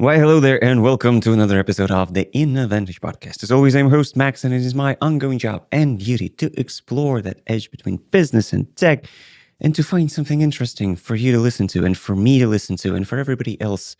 Why, hello there, and welcome to another episode of the Innovantage Podcast. As always, I'm your host, Max, and it is my ongoing job and duty to explore that edge between business and tech and to find something interesting for you to listen to and for me to listen to and for everybody else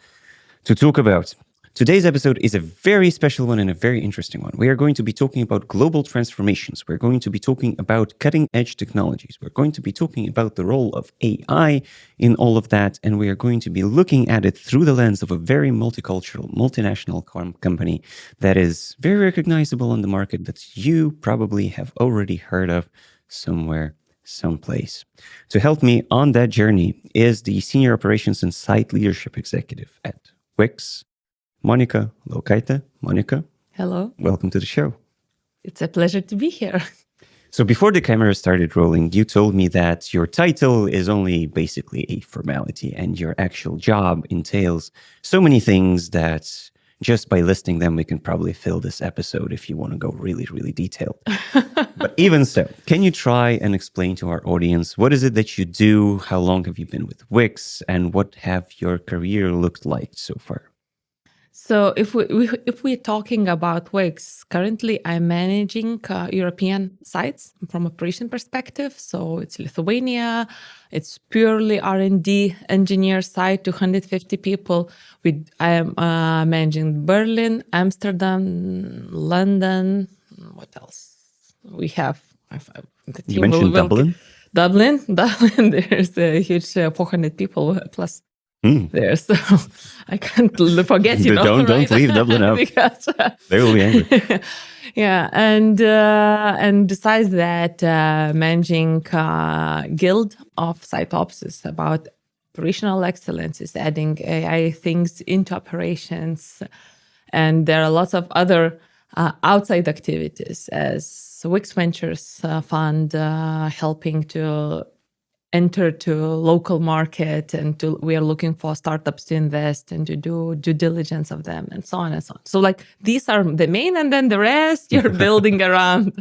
to talk about. Today's episode is a very special one and a very interesting one. We are going to be talking about global transformations. We're going to be talking about cutting-edge technologies. We're going to be talking about the role of AI in all of that, and we are going to be looking at it through the lens of a very multicultural, multinational company that is very recognizable on the market that you probably have already heard of somewhere, someplace. To help me on that journey is the Senior Operations and Site Leadership Executive at Wix, Monika Laukaitė. Monika. Hello. Welcome to the show. It's a pleasure to be here. So before the camera started rolling, you told me that your title is only basically a formality and your actual job entails so many things that just by listing them, we can probably fill this episode if you want to go really, really detailed. But even so, can you try and explain to our audience, what is it that you do? How long have you been with Wix? And what have your career looked like so far? So if we're talking about Wix, currently I'm managing European sites from operation perspective. So it's Lithuania, it's purely R&D engineer site, 250 people. I am managing Berlin, Amsterdam, London. What else? We have the team. You mentioned Dublin? Dublin. There's a huge 400 people plus. There, so I can't forget. Don't leave Dublin out. Because, they will be angry. Yeah, and besides that, managing guild of site ops is about operational excellence, is adding AI things into operations, and there are lots of other outside activities as Wix Ventures Fund, helping to enter to local market, and we are looking for startups to invest and to do due diligence of them, and so on and so on. So like these are the main, and then the rest you're building around.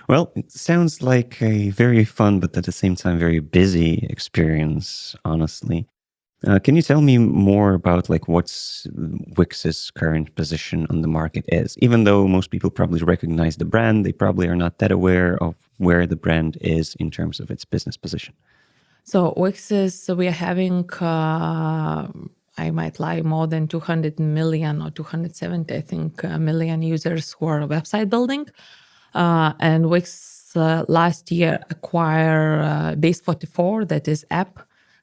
Well, it sounds like a very fun, but at the same time, very busy experience, honestly. Can you tell me more about like what's Wix's current position on the market is? Even though most people probably recognize the brand, they probably are not that aware of where the brand is in terms of its business position. So Wix is, we are having, I might lie, more than 200 million or 270, I think, million users who are website building. And Wix last year acquired Base44, that is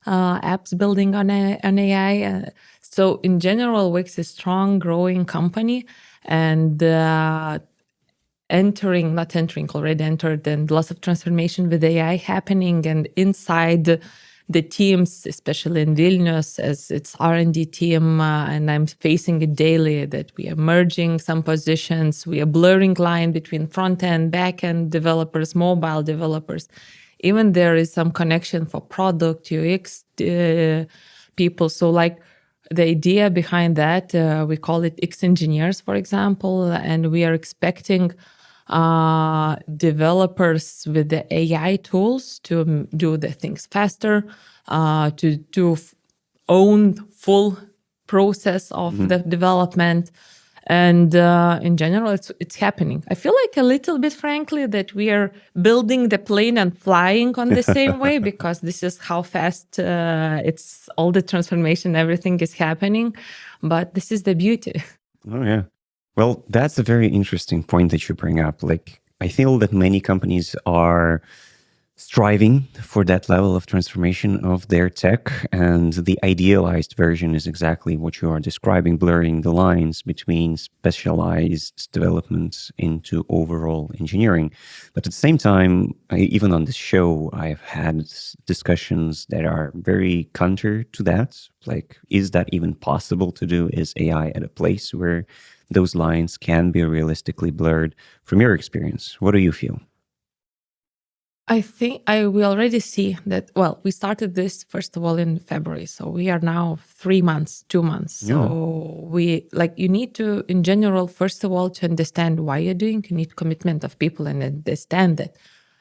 apps building on AI. So in general, Wix is a strong, growing company, and already entered, and lots of transformation with AI happening. And inside the teams, especially in Vilnius, as its R&D team, and I'm facing it daily, that we are merging some positions, we are blurring line between front-end, back-end developers, mobile developers. Even there is some connection for product, UX people. So like the idea behind that, we call it X engineers, for example, and we are expecting developers with the AI tools to do the things faster, to own full process of the development. And in general, it's happening. I feel like a little bit, frankly, that we are building the plane and flying on the same way, because this is how fast it's all the transformation, everything is happening. But this is the beauty. Oh, yeah. Well, that's a very interesting point that you bring up. Like, I feel that many companies are striving for that level of transformation of their tech, and the idealized version is exactly what you are describing, blurring the lines between specialized development into overall engineering. But at the same time, even on this show, I've had discussions that are very counter to that. Like, is that even possible to do? Is AI at a place where those lines can be realistically blurred? From your experience, what do you feel? I think we already see that. Well, we started this first of all in February, so we are now 2 months. So you need to, in general, first of all, to understand why you're doing. You need commitment of people and understand that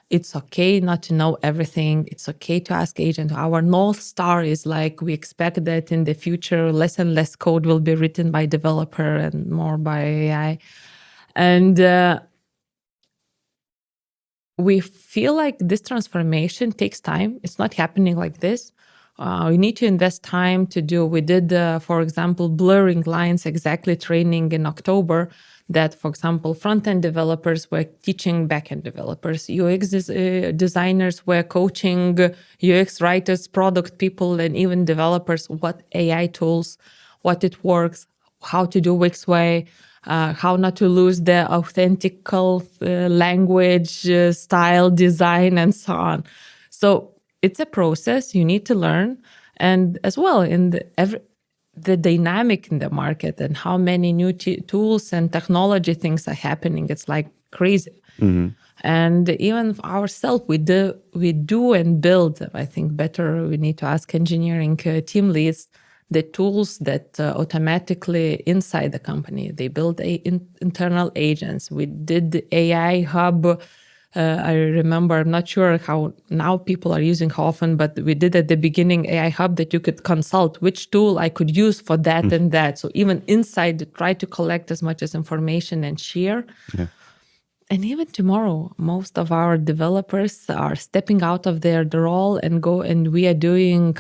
It's okay not to know everything. It's okay to ask agent. Our North Star is like we expect that in the future, less and less code will be written by developer and more by AI. And we feel like this transformation takes time. It's not happening like this. We need to invest time to do. We did, for example, blurring lines exactly training in October that, for example, front-end developers were teaching back-end developers. UX designers were coaching UX writers, product people, and even developers what AI tools, what it works, how to do Wix way, how not to lose the authentic language, style, design, and so on. So it's a process you need to learn. And as well, in the dynamic in the market and how many new tools and technology things are happening, it's like crazy. And even ourselves, we do and build, I think better, we need to ask engineering team leads, the tools that automatically inside the company, they build internal agents. We did the AI hub. I remember, I'm not sure how now people are using how often, but we did at the beginning AI hub that you could consult which tool I could use for that and that. So even inside, try to collect as much as information and share. Yeah. And even tomorrow, most of our developers are stepping out of their role and we are doing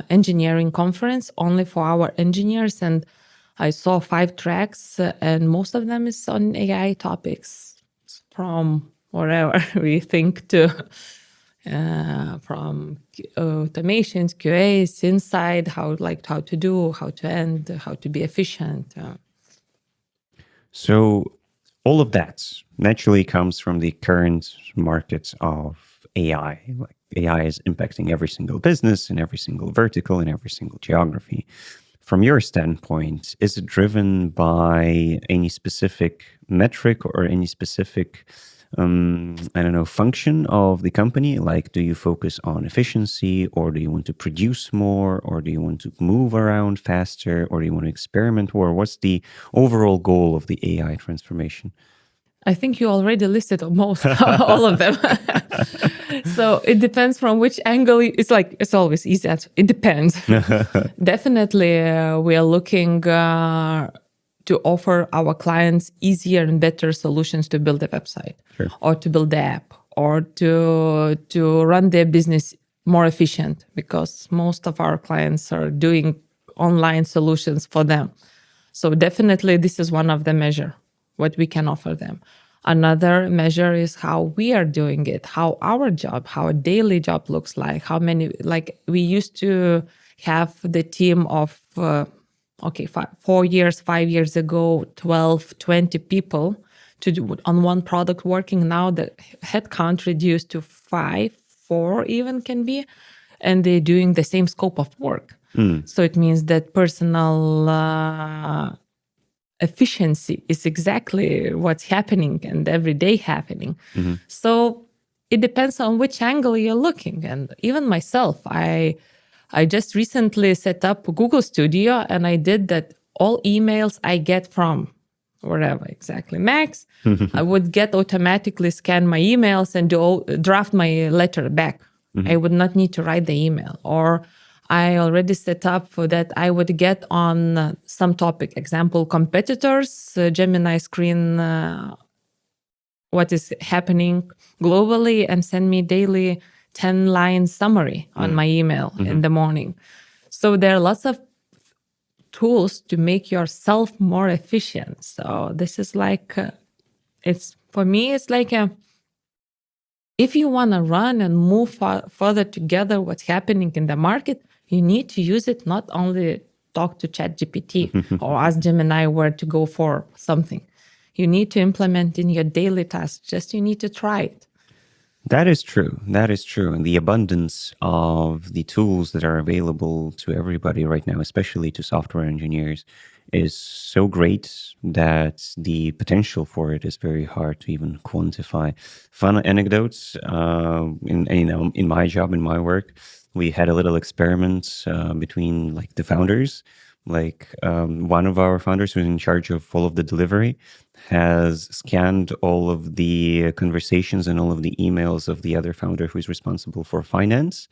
engineering conference only for our engineers. And I saw 5 tracks and most of them is on AI topics from whatever we think to from automations, QAs, inside, how to do, how to end, how to be efficient. So all of that naturally comes from the current market of AI. Like AI is impacting every single business in every single vertical in every single geography. From your standpoint, is it driven by any specific metric or any specific function of the company? Like, do you focus on efficiency, or do you want to produce more, or do you want to move around faster, or do you want to experiment more? What's the overall goal of the AI transformation? I think you already listed almost all of them. So it depends from which angle. It's always easy answer. It depends. Definitely, we are looking to offer our clients easier and better solutions to build a website, Sure. or to build the app, or to run their business more efficient, because most of our clients are doing online solutions for them. So definitely this is one of the measure, what we can offer them. Another measure is how we are doing it, how our daily job looks like, how many, like we used to have the team of 5 years ago, 12, 20 people to do on one product working. Now the headcount reduced to 4 even can be, and they're doing the same scope of work. So it means that personal efficiency is exactly what's happening and every day happening. So it depends on which angle you're looking. And even myself, I just recently set up Google Studio, and I did that. All emails I get from wherever exactly Max, I would get automatically scan my emails and draft my letter back. I would not need to write the email. Or I already set up for that. I would get on some topic, example, competitors, Gemini screen, what is happening globally, and send me daily 10-line summary on my email in the morning. So there are lots of tools to make yourself more efficient. So this is like, for me, it's like if you want to run and move further together what's happening in the market, you need to use it, not only talk to ChatGPT or ask Gemini where to go for something. You need to implement in your daily tasks. Just you need to try it. That is true. That is true. And the abundance of the tools that are available to everybody right now, especially to software engineers, is so great that the potential for it is very hard to even quantify. Fun anecdotes in my job, in my work, we had a little experiment between like the founders. Like one of our founders who's in charge of all of the delivery has scanned all of the conversations and all of the emails of the other founder who's responsible for finance.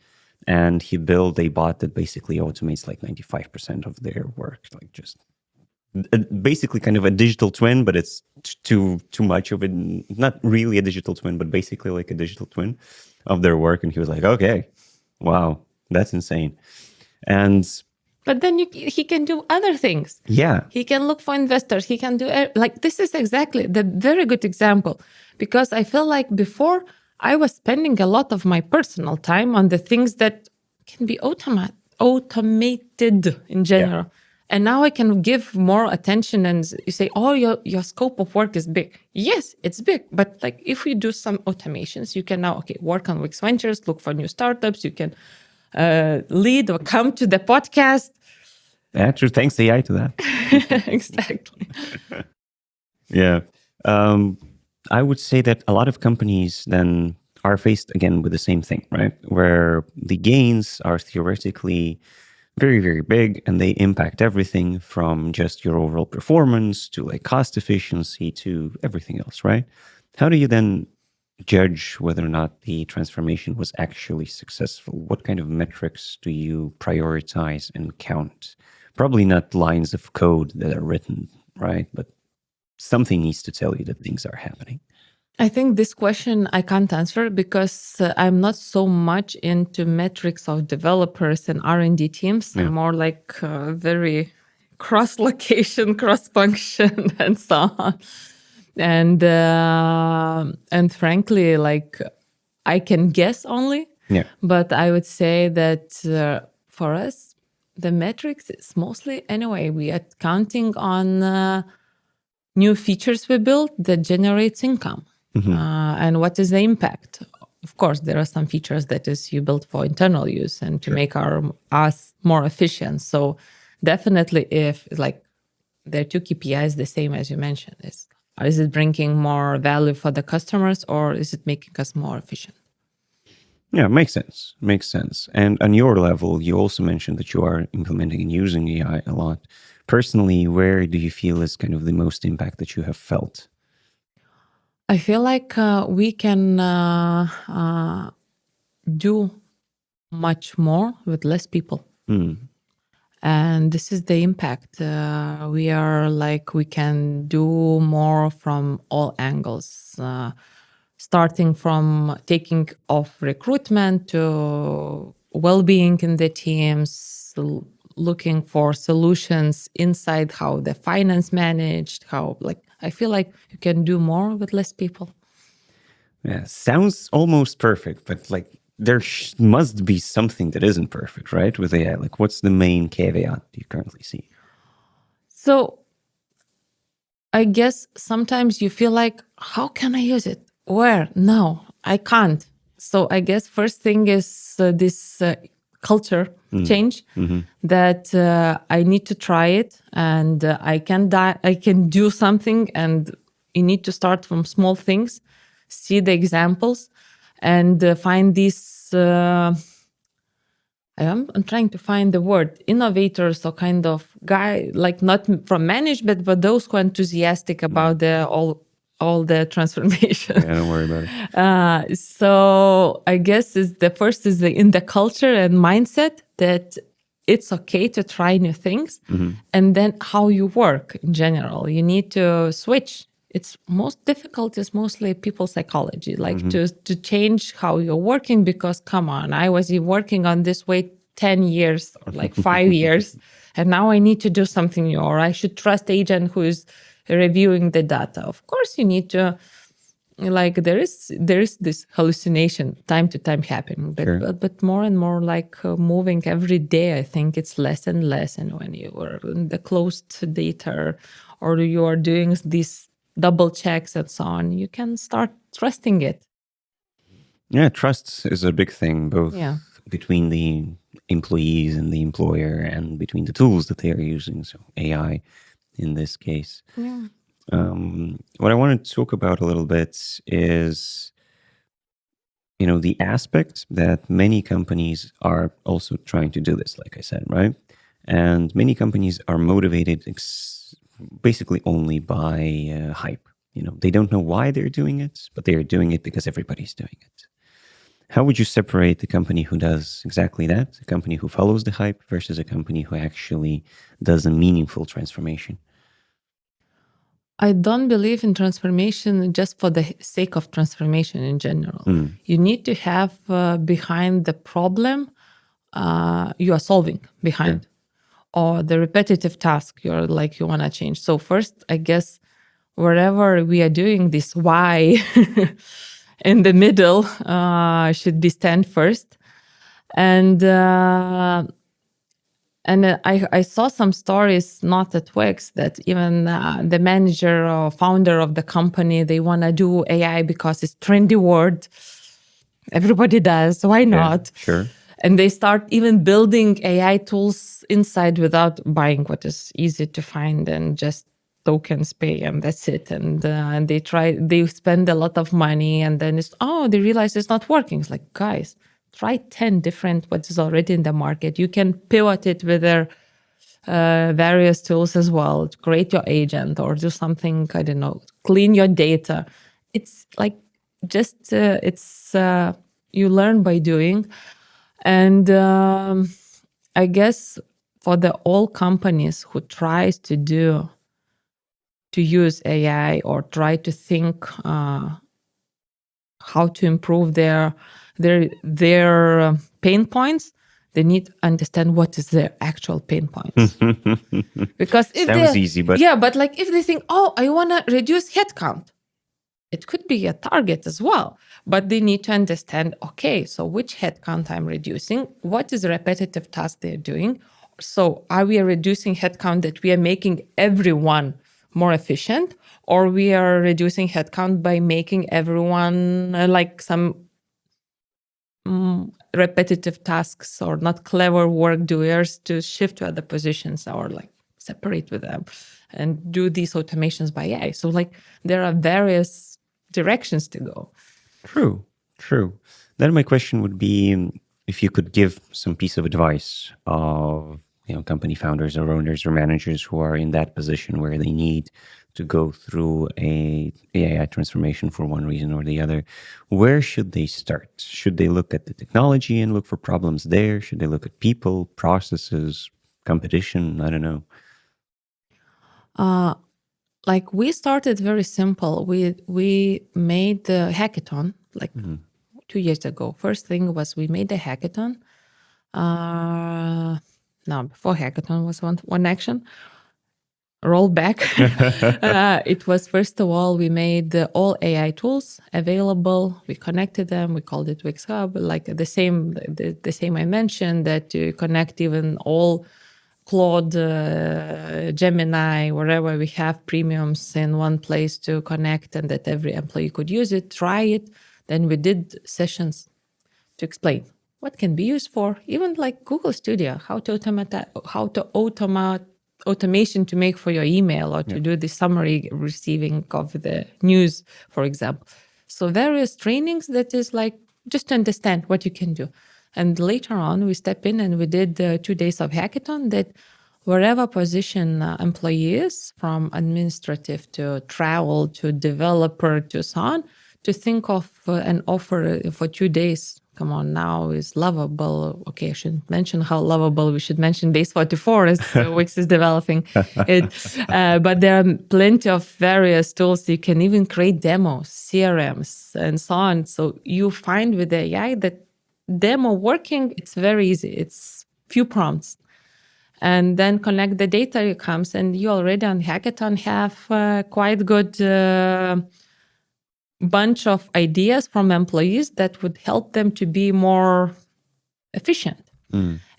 And he built a bot that basically automates like 95% of their work, like just basically kind of a digital twin, but it's too much of it. Not really a digital twin, but basically like a digital twin of their work. And he was like, okay, wow, that's insane. And but then he can do other things. Yeah. He can look for investors. He can do like this is exactly the very good example, because I feel like before I was spending a lot of my personal time on the things that can be automated in general. Yeah. And now I can give more attention and you say, oh, your scope of work is big. Yes, it's big. But like if we do some automations, you can now, work on Wix Ventures, look for new startups. You can lead or come to the podcast. Yeah, true. Thanks AI to that. Exactly. Yeah. I would say that a lot of companies then are faced again with the same thing, right? Where the gains are theoretically very, very big and they impact everything from just your overall performance to like cost efficiency to everything else, right? How do you then judge whether or not the transformation was actually successful? What kind of metrics do you prioritize and count? Probably not lines of code that are written, right? But something needs to tell you that things are happening. I think this question I can't answer because I'm not so much into metrics of developers and R&D teams. Yeah. I'm more like very cross-location, cross-function, and so on. And frankly, like I can guess only. Yeah. But I would say that for us, the metrics is mostly anyway we are counting on new features we build that generates income. Mm-hmm. And what is the impact? Of course, there are some features that is you build for internal use and to make us more efficient. So definitely, if like there are two KPIs the same as you mentioned, is it bringing more value for the customers or is it making us more efficient? Yeah, makes sense. Makes sense. And on your level, you also mentioned that you are implementing and using AI a lot. Personally, where do you feel is kind of the most impact that you have felt? I feel like we can do much more with less people. Mm. And this is the impact. We can do more from all angles, starting from taking off recruitment to well-being in the teams, looking for solutions inside how the finance managed, I feel like you can do more with less people. Yeah, sounds almost perfect, but like there must be something that isn't perfect, right? With AI, like what's the main caveat you currently see? So I guess sometimes you feel like, how can I use it? Where? No, I can't. So I guess first thing is this culture change that I need to try it and I can do something, and you need to start from small things, see the examples and find these I'm trying to find the word innovators or kind of guy, like not from management but those who are enthusiastic about all the transformation. Yeah, don't worry about it. So I guess the first is in the culture and mindset that it's okay to try new things. Mm-hmm. And then how you work in general. You need to switch. It's most difficult is mostly people psychology, like to change how you're working, because come on, I was working on this way 10 years or like 5 years, and now I need to do something new, or I should trust agent who is reviewing the data. Of course, you need to, like there is this hallucination time to time happening, but more and more like moving every day. I think it's less and less, and when you are in the closed data or you are doing these double checks and so on, you can start trusting it. Yeah, trust is a big thing, both between the employees and the employer and between the tools that they are using. So AI in this case. Yeah. What I want to talk about a little bit is, the aspect that many companies are also trying to do this, like I said, right? And many companies are motivated basically only by hype. They don't know why they're doing it, but they are doing it because everybody's doing it. How would you separate the company who does exactly that, a company who follows the hype, versus a company who actually does a meaningful transformation? I don't believe in transformation just for the sake of transformation in general. You need to have behind the problem you are solving behind, or the repetitive task you want to change. So first, I guess, wherever we are doing this why in the middle should be stand first. And I saw some stories, not at Wix, that even the manager or founder of the company, they want to do AI because it's trendy word. Everybody does. Why not? Yeah, sure. And they start even building AI tools inside without buying what is easy to find and just tokens pay, and that's it. And they spend a lot of money, and then they realize it's not working. It's like, guys, try 10 different what is already in the market. You can pivot it with their various tools as well to create your agent or do something, I don't know, clean your data. It's like just you learn by doing. And I guess for the all companies who tries to use AI or try to think how to improve their pain points, they need to understand what is their actual pain points. Because if sounds easy, but but like if they think, I want to reduce headcount, it could be a target as well. But they need to understand, okay, so which headcount I'm reducing? What is the repetitive task they're doing? So are we reducing headcount that we are making everyone more efficient, or we are reducing headcount by making everyone like some repetitive tasks or not clever work doers to shift to other positions or like separate with them and do these automations by AI. So like there are various directions to go. True. Then my question would be, if you could give some piece of advice of company founders or owners or managers who are in that position where they need to go through a AI transformation for one reason or the other, where should they start? Should they look at the technology and look for problems there? Should they look at people, processes, competition? I don't know. Like we started very simple. We made the hackathon like 2 years ago. First thing was we made a hackathon. Before hackathon was one action. Roll back. It was, first of all, we made all AI tools available. We connected them. We called it Wix Hub. Like the same I mentioned, that you connect even all Claude, Gemini, wherever we have premiums in one place to connect, and that every employee could use it, try it. Then we did sessions to explain what can be used for, even like Google Studio, how to automate automation to make for your email or to do the summary receiving of the news, for example. So various trainings that is like just to understand what you can do. And later on, we step in and we did 2 days of hackathon that wherever position employee is, from administrative to travel to developer to so on, to think of an offer for 2 days. Come on, now is lovable. Okay, I shouldn't mention how lovable. We should mention base 44 as Wix is developing it. But there are plenty of various tools. You can even create demos, CRMs, and so on. So you find with the AI that demo working, it's very easy. It's few prompts. And then connect the data comes, and you already on Hackathon have quite good bunch of ideas from employees that would help them to be more efficient.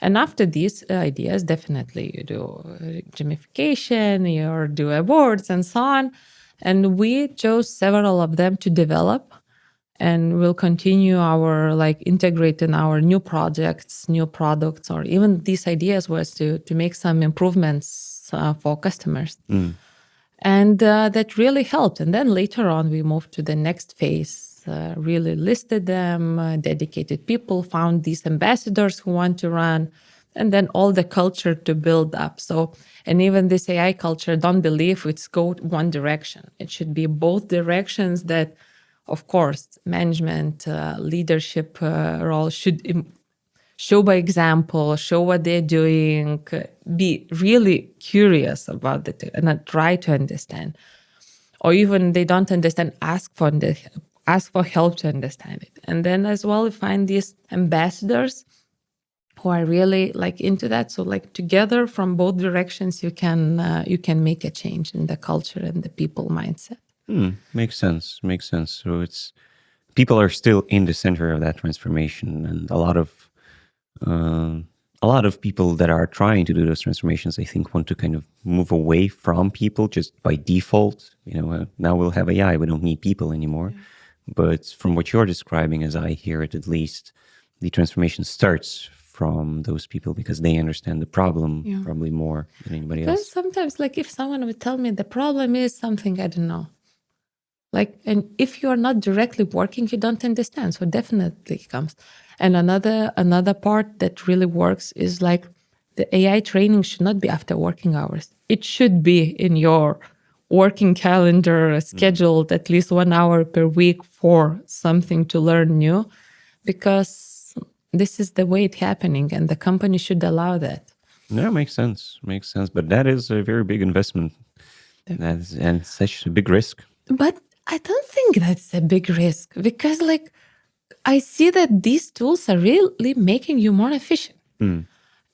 And after these ideas, definitely you do gamification, you do awards and so on. And we chose several of them to develop, and we'll continue our integrate in our new projects, new products, or even these ideas was to make some improvements for customers. And that really helped. And then later on, we moved to the next phase, really listed them, dedicated people, found these ambassadors who want to run. and then all the culture to build up. So, and even this AI culture, don't believe it's go one direction. It should be both directions that, of course, management, leadership role should show by example, show what they're doing, be really curious about it and not try to understand. Or even they don't understand, ask for help to understand it. And then as well, we find these ambassadors who are really like into that. So like together from both directions, you can make a change in the culture and the people mindset. Makes sense. So it's people are still in the center of that transformation, and a lot of people that are trying to do those transformations, I think, want to kind of move away from people just by default. Now we'll have AI, we don't need people anymore. Yeah. But from what you're describing, as I hear it at least, the transformation starts from those people because they understand the problem probably more than anybody else. Sometimes, like if someone would tell me the problem is something, I don't know. Like, and if you are not directly working, you don't understand. So definitely it comes. And another part that really works is like the AI training should not be after working hours. It should be in your working calendar, scheduled at least 1 hour per week for something to learn new, because this is the way it's happening and the company should allow that. Yeah, makes sense. But that is a very big investment and such a big risk. But I don't think that's a big risk, because like I see that these tools are really making you more efficient.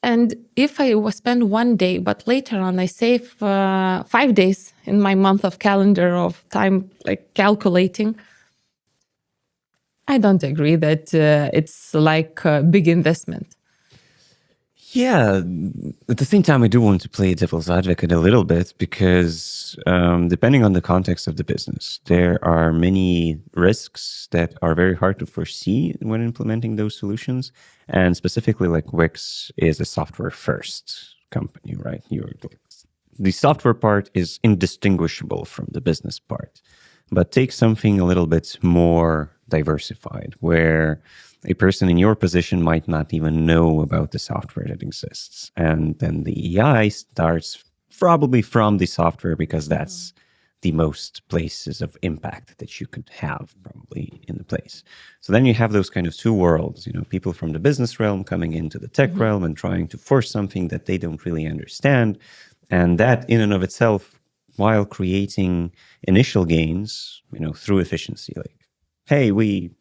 And if I spend 1 day, but later on I save 5 days in my month of calendar of time, like calculating, I don't agree that it's like a big investment. Yeah, at the same time, I do want to play devil's advocate a little bit because depending on the context of the business, there are many risks that are very hard to foresee when implementing those solutions. And specifically, like Wix is a software first company, right? The software part is indistinguishable from the business part. But take something a little bit more diversified, where a person in your position might not even know about the software that exists. And then the AI starts probably from the software because that's the most places of impact that you could have probably in the place. So then you have those kind of two worlds, people from the business realm coming into the tech realm and trying to force something that they don't really understand. And that in and of itself, while creating initial gains, through efficiency, like, hey, we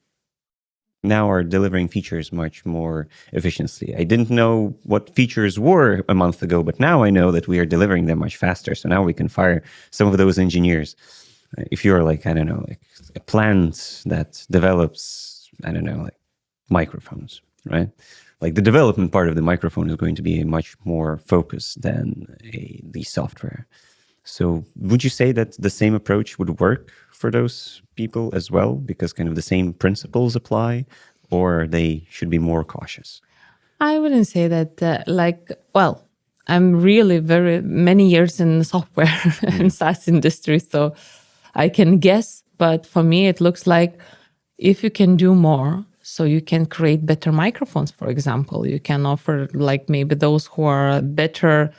now are delivering features much more efficiently. I didn't know what features were a month ago, but now I know that we are delivering them much faster. So now we can fire some of those engineers. If you're like, I don't know, like a plant that develops, I don't know, like microphones, right? Like the development part of the microphone is going to be much more focused than the software. So would you say that the same approach would work for those people as well, because kind of the same principles apply, or they should be more cautious? I wouldn't say that, I'm really very many years in software and SaaS industry, so I can guess. But for me, it looks like if you can do more, so you can create better microphones, for example, you can offer like maybe those who are better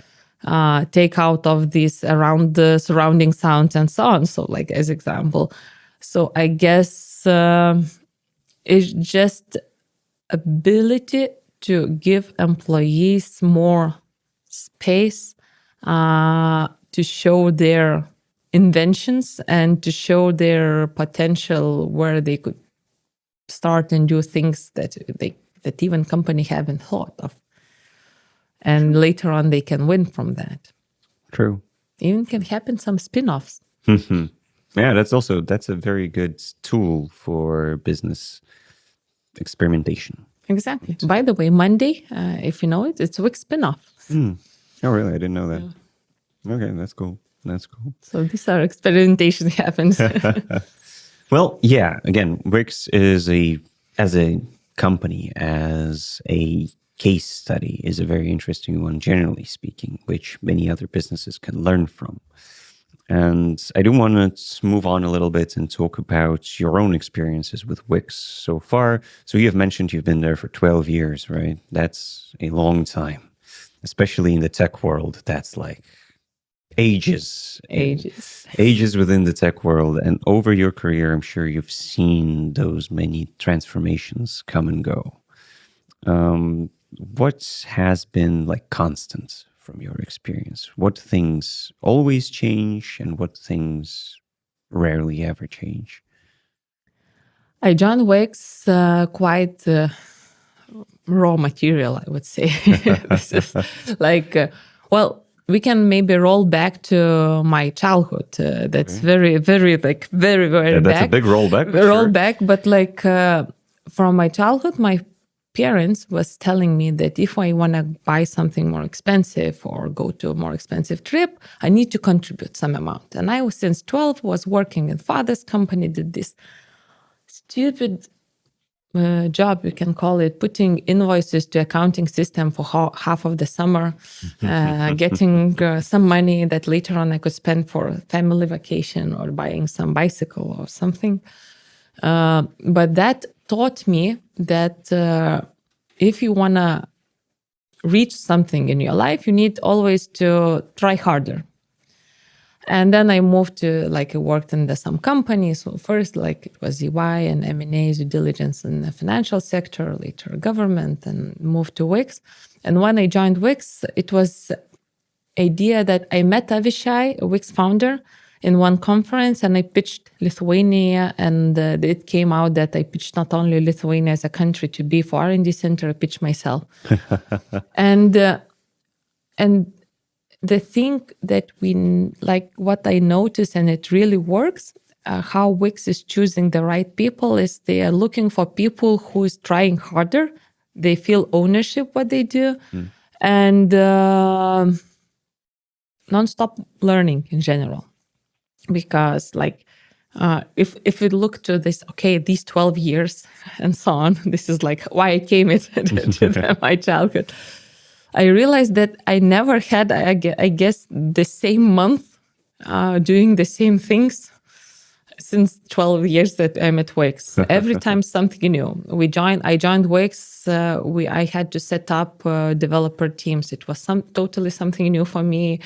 take out of this around the surrounding sounds and so on. So like as example. So I guess it's just ability to give employees more space to show their inventions and to show their potential where they could start and do things that even company haven't thought of. And later on, they can win from that. True. Even can happen some spin-offs. Yeah, that's a very good tool for business experimentation. Exactly. By the way, Monday, if you know it, it's Wix spin-off. Oh, really? I didn't know that. Yeah. Okay, that's cool. So these are experimentation happens. Well, yeah. Again, Wix is as a company, as a case study, is a very interesting one, generally speaking, which many other businesses can learn from. And I do want to move on a little bit and talk about your own experiences with Wix so far. So you have mentioned you've been there for 12 years, right? That's a long time. especially in the tech world, that's like ages within the tech world. And over your career, I'm sure you've seen those many transformations come and go. What has been like constant from your experience? What things always change and what things rarely ever change? I joined Wix quite raw material, I would say. This is like, we can maybe roll back to my childhood. That's very, very back. That's a big rollback. Rollback, but like from my childhood, my parents was telling me that if I want to buy something more expensive or go to a more expensive trip, I need to contribute some amount. And I was, since 12, was working in father's company, did this stupid job, you can call it, putting invoices to accounting system for half of the summer, getting some money that later on I could spend for a family vacation or buying some bicycle or something. But that taught me that if you want to reach something in your life, you need always to try harder. And then I moved to, I worked in some companies. So first, it was EY and M&A, due diligence in the financial sector, later government, and moved to Wix. And when I joined Wix, it was idea that I met Avishai, a Wix founder, in one conference, and I pitched Lithuania, and it came out that I pitched not only Lithuania as a country to be for R&D center, I pitched myself. and the thing that what I noticed, and it really works, how Wix is choosing the right people is they are looking for people who is trying harder. They feel ownership what they do, and non-stop learning in general. Because if we look to this, these 12 years and so on, this is why I came to my childhood. I realized that I never had, I guess, the same month doing the same things since 12 years that I'm at Wix. Every time something new. I joined Wix. I had to set up developer teams. It was totally something new for me.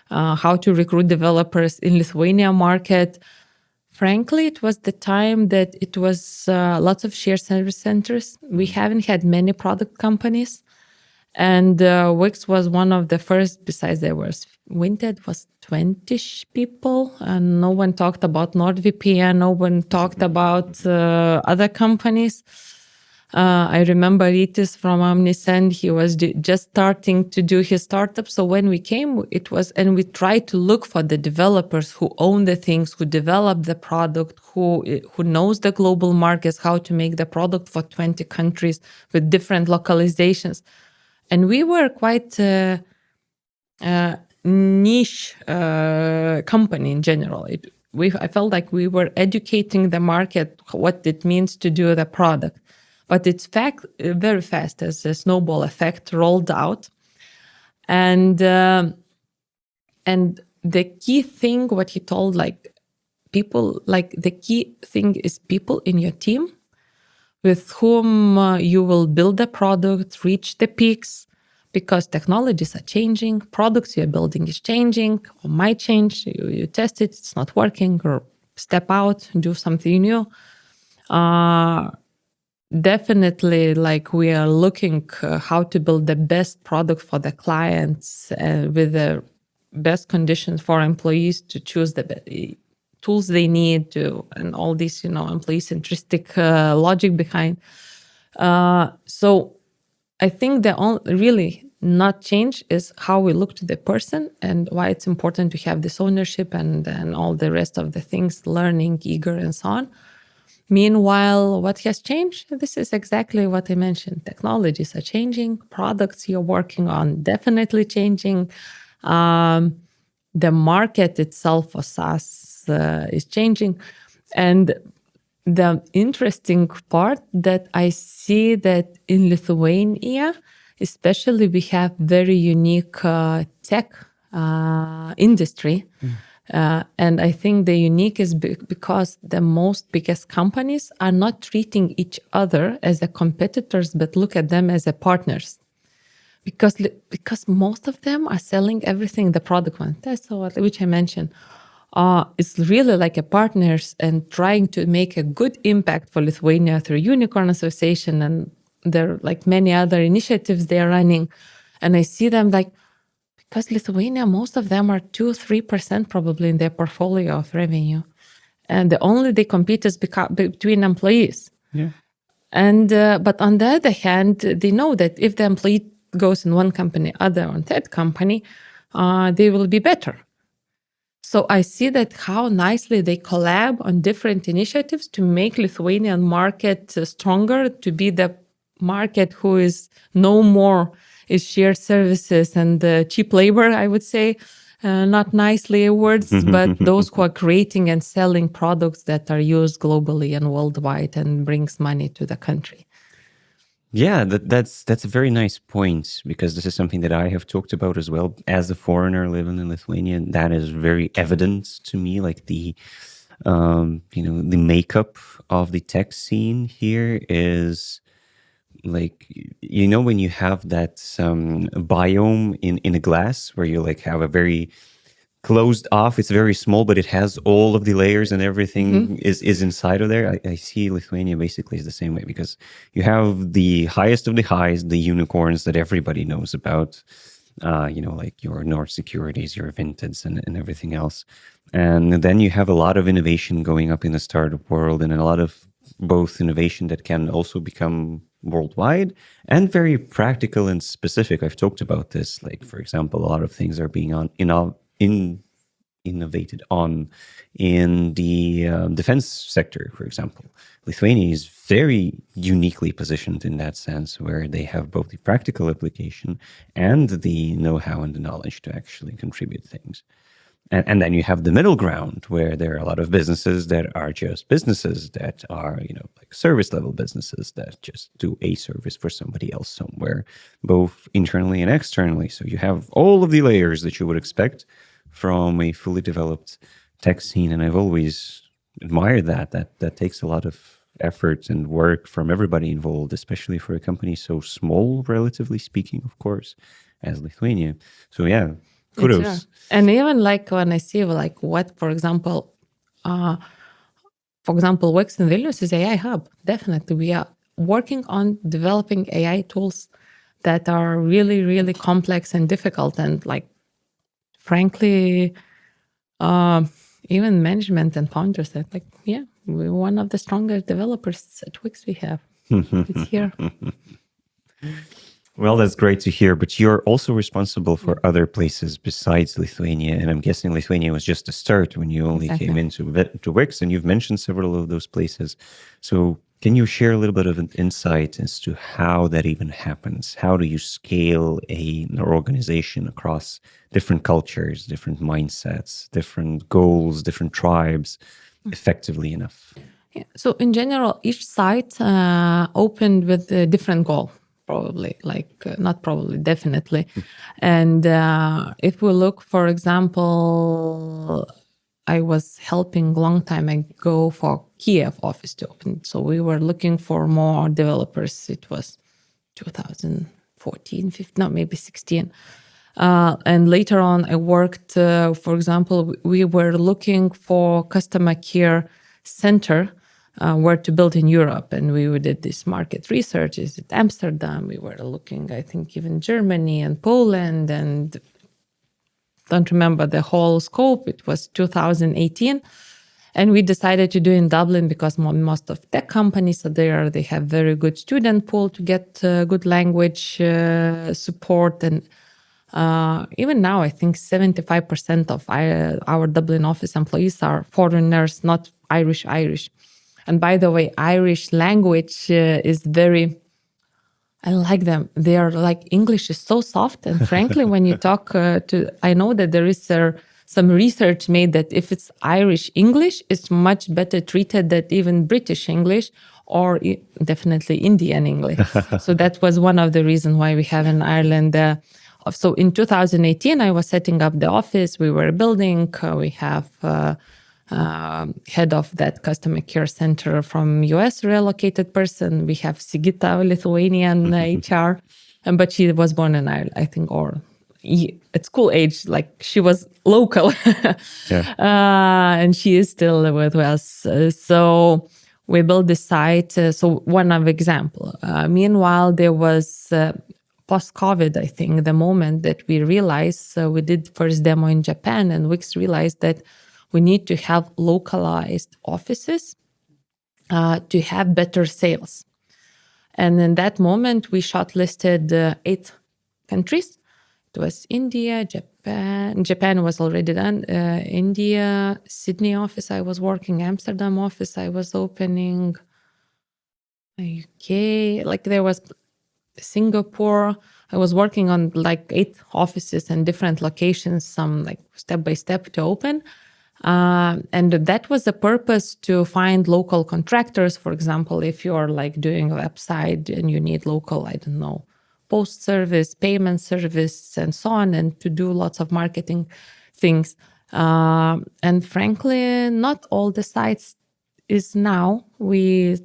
How to recruit developers in Lithuania market. Frankly, it was the time that it was lots of shared service centers. We haven't had many product companies. And Wix was one of the first, besides there was Winted, was 20 people. And no one talked about NordVPN. No one talked about other companies. I remember Rytis from Omnisend, he was just starting to do his startup. So when we came, and we tried to look for the developers who own the things, who develop the product, who knows the global markets, how to make the product for 20 countries with different localizations. And we were quite a niche company in general. I felt like we were educating the market, what it means to do the product. But it's very fast as a snowball effect rolled out. And the key thing, what he told, people, the key thing is people in your team with whom you will build the product, reach the peaks, because technologies are changing, products you're building is changing, or might change. You test it, it's not working, or step out, do something new. Definitely, we are looking how to build the best product for the clients with the best conditions for employees to choose the tools they need to, and all this, employee-centric logic behind. So I think the only really not change is how we look to the person and why it's important to have this ownership and all the rest of the things, learning, eager, and so on. Meanwhile, what has changed? This is exactly what I mentioned. Technologies are changing. Products you're working on definitely changing. The market itself for SaaS is changing. And the interesting part that I see that in Lithuania, especially, we have very unique tech industry. And I think the unique is because the most biggest companies are not treating each other as a competitors, but look at them as a partners. because most of them are selling everything, the product one. That's which I mentioned. It's really like a partners and trying to make a good impact for Lithuania through Unicorn Association, and there are like many other initiatives they are running. And I see them like, because Lithuania, most of them are 2-3% probably in their portfolio of revenue. And the only they compete is between employees. Yeah. And but on the other hand, they know that if the employee goes in one company, other on third company, they will be better. So I see that how nicely they collab on different initiatives to make Lithuanian market stronger, to be the market who is no more is shared services and cheap labor, I would say. Not nicely words, but those who are creating and selling products that are used globally and worldwide and brings money to the country. Yeah, that's a very nice point, because this is something that I have talked about as well as a foreigner living in Lithuania. That is very evident to me, like the the makeup of the tech scene here is like, when you have that biome in a glass where you like have a very closed off, it's very small, but it has all of the layers and everything is inside of there. I see Lithuania basically is the same way, because you have the highest of the highs, the unicorns that everybody knows about, like your North Securities, your Vinted and everything else. And then you have a lot of innovation going up in the startup world, and a lot of both innovation that can also become worldwide and very practical and specific. I've talked about this, like, for example, a lot of things are being innovated on in the defense sector, for example. Lithuania is very uniquely positioned in that sense, where they have both the practical application and the know-how and the knowledge to actually contribute things. And then you have the middle ground, where there are a lot of businesses that are just businesses that are, like service level businesses that just do a service for somebody else somewhere, both internally and externally. So you have all of the layers that you would expect from a fully developed tech scene. And I've always admired that takes a lot of effort and work from everybody involved, especially for a company so small, relatively speaking, of course, as Lithuania. So yeah, kudos. And even like when I see like what, for example, Wix in Vilnius is AI hub. Definitely, we are working on developing AI tools that are really, really complex and difficult. And like, frankly, even management and founders said, like, yeah, we're one of the strongest developers at Wix we have. It's here. Well, that's great to hear. But you're also responsible for other places besides Lithuania. And I'm guessing Lithuania was just a start when you only came into Wix. And you've mentioned several of those places. So can you share a little bit of an insight as to how that even happens? How do you scale an organization across different cultures, different mindsets, different goals, different tribes effectively enough? Yeah. So in general, each site opened with a different goal. Probably, definitely. And if we look, for example, I was helping long time ago for Kiev office to open. So we were looking for more developers. It was 2014, 15, no, maybe 16. And later on, I worked, for example, we were looking for customer care center where to build in Europe. And we did this market research. Is it Amsterdam? We were looking, I think, even Germany and Poland, and don't remember the whole scope. It was 2018. And we decided to do in Dublin because most of tech companies are there. They have very good student pool to get good language support. And even now, I think 75% of our Dublin office employees are foreigners, not Irish. And by the way, Irish language is very, I like them. They are like, English is so soft. And frankly, when you talk I know that there is some research made that if it's Irish English, it's much better treated than even British English or definitely Indian English. So that was one of the reasons why we have in Ireland. So in 2018, I was setting up the office. We were building. We have head of that customer care center from US relocated person. We have Sigita, Lithuanian HR. but she was born in Ireland, I think, or at school age, like she was local. Yeah. And she is still with us. So we built the site. So one of example. Meanwhile, there was post-COVID, I think, the moment that we realized, we did first demo in Japan, and Wix realized that we need to have localized offices to have better sales. And in that moment, we shortlisted 8 countries. It was India, Japan. Japan was already done. India, Sydney office I was working, Amsterdam office I was opening, UK. Like there was Singapore. I was working on like 8 offices and different locations, some like step by step to open. And that was the purpose, to find local contractors. For example, if you're like doing a website and you need local, I don't know, post service, payment service, and so on, and to do lots of marketing things. And frankly, not all the sites is now. We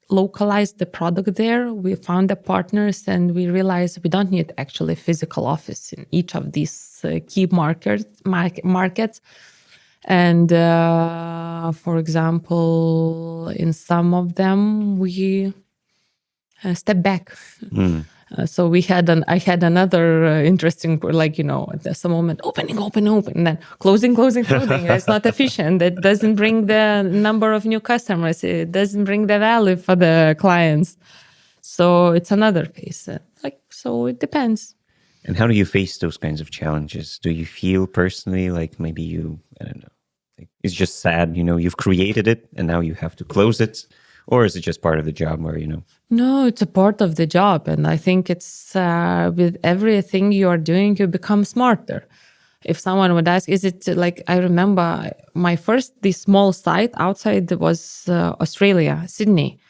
localized the product there. We found the partners, and we realized we don't need actually a physical office in each of these key markets. And for example, in some of them, we step back. So I had another interesting, like, at some moment, open, and then closing. It's not efficient. That doesn't bring the number of new customers. It doesn't bring the value for the clients. So it's another phase. So it depends. And how do you face those kinds of challenges? Do you feel personally like maybe I don't know, like it's just sad, you've created it and now you have to close it? Or is it just part of the job where, No, it's a part of the job. And I think it's with everything you are doing, you become smarter. If someone would ask, is it like, I remember this small site outside was Australia, Sydney.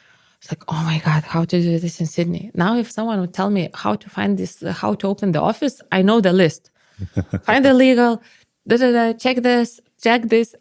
It's like, oh my God, how to do this in Sydney? Now, if someone would tell me how to find this, how to open the office, I know the list. Find the legal, check this.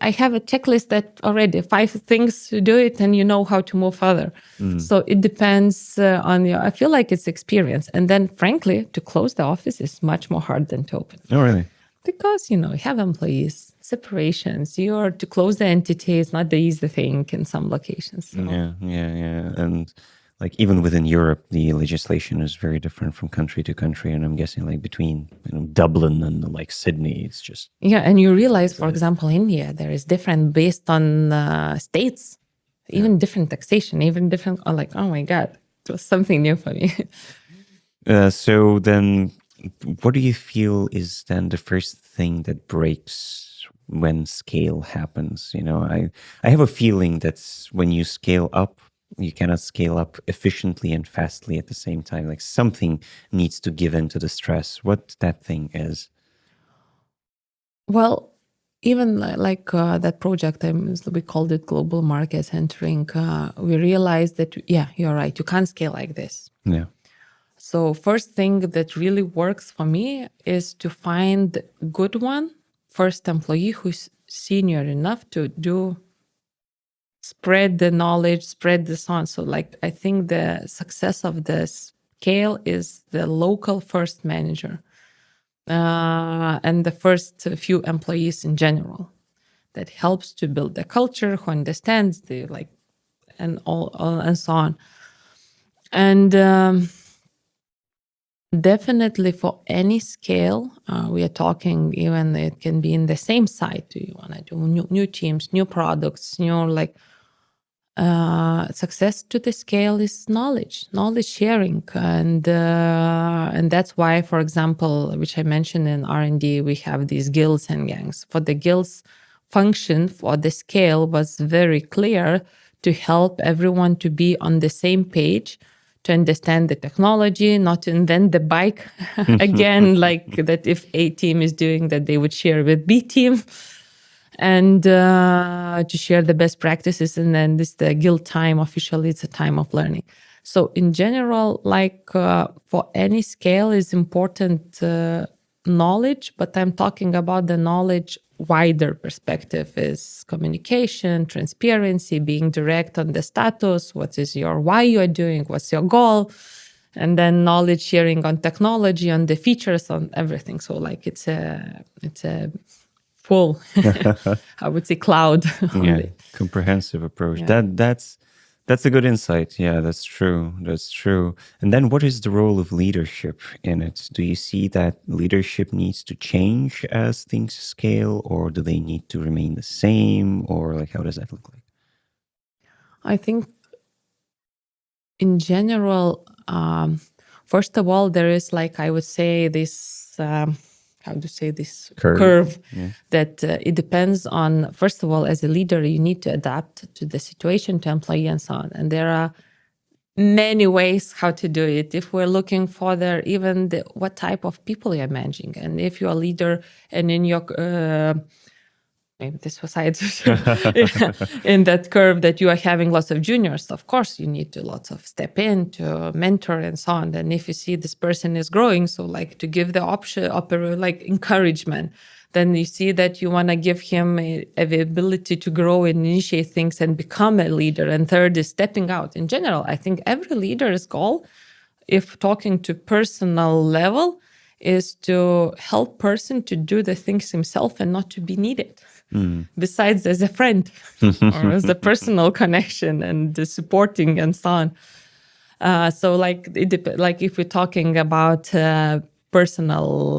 I have a checklist that already 5 things to do it, and you know how to move further. So it depends on I feel like it's experience. And then frankly, to close the office is much more hard than to open. Oh, really? Because, you have employees, separations. To close the entity is not the easy thing in some locations. So. Yeah. And like even within Europe, the legislation is very different from country to country. And I'm guessing like between Dublin and like Sydney, it's just... Yeah, and you realize, for example, India, there is different based on states, even different taxation, even different, like, oh my God, it was something new for me. So then what do you feel is then the first thing that breaks when scale happens? I have a feeling that when you scale up, you cannot scale up efficiently and fastly at the same time. Like something needs to give in to the stress. What that thing is? Well, even like that project, we called it Global Markets Entering. We realized that, yeah, you're right. You can't scale like this. Yeah. So first thing that really works for me is to find good one, first employee who's senior enough to spread the knowledge, spread this on. So like, I think the success of the scale is the local first manager and the first few employees in general. That helps to build the culture, who understands and so on. And definitely for any scale, we are talking, even it can be in the same site. You want to do new teams, new products, success to the scale is knowledge sharing, and that's why, for example, which I mentioned in R&D, we have these guilds and gangs. For the guilds, function for the scale was very clear, to help everyone to be on the same page, to understand the technology, not to invent the bike again, like that if A team is doing that, they would share with B team. And to share the best practices. And then the guild time, officially it's a time of learning. So in general, for any scale is important knowledge, but I'm talking about the knowledge wider perspective is communication, transparency, being direct on the status, what is why you are doing, what's your goal, and then knowledge sharing on technology, on the features, on everything. So like it's a full, I would say, cloud. Yeah, comprehensive approach. Yeah. That's a good insight. Yeah, that's true. That's true. And then what is the role of leadership in it? Do you see that leadership needs to change as things scale, or do they need to remain the same, or like how does that look like? I think in general, first of all, there is like, I would say this, how to say this curve Yeah. that it depends on, first of all, as a leader, you need to adapt to the situation, to employee and so on. And there are many ways how to do it. If we're looking for even what type of people you're managing, and if you're a leader and in your maybe this was in that curve that you are having lots of juniors, of course you need to lots of step in to mentor and so on. And if you see this person is growing, so like to give the option, like encouragement, then you see that you want to give him the ability to grow and initiate things and become a leader. And third is stepping out. In general, I think every leader's goal, if talking to personal level, is to help person to do the things himself and not to be needed. Besides as a friend or as a personal connection and the supporting and so on. So like if we're talking about personal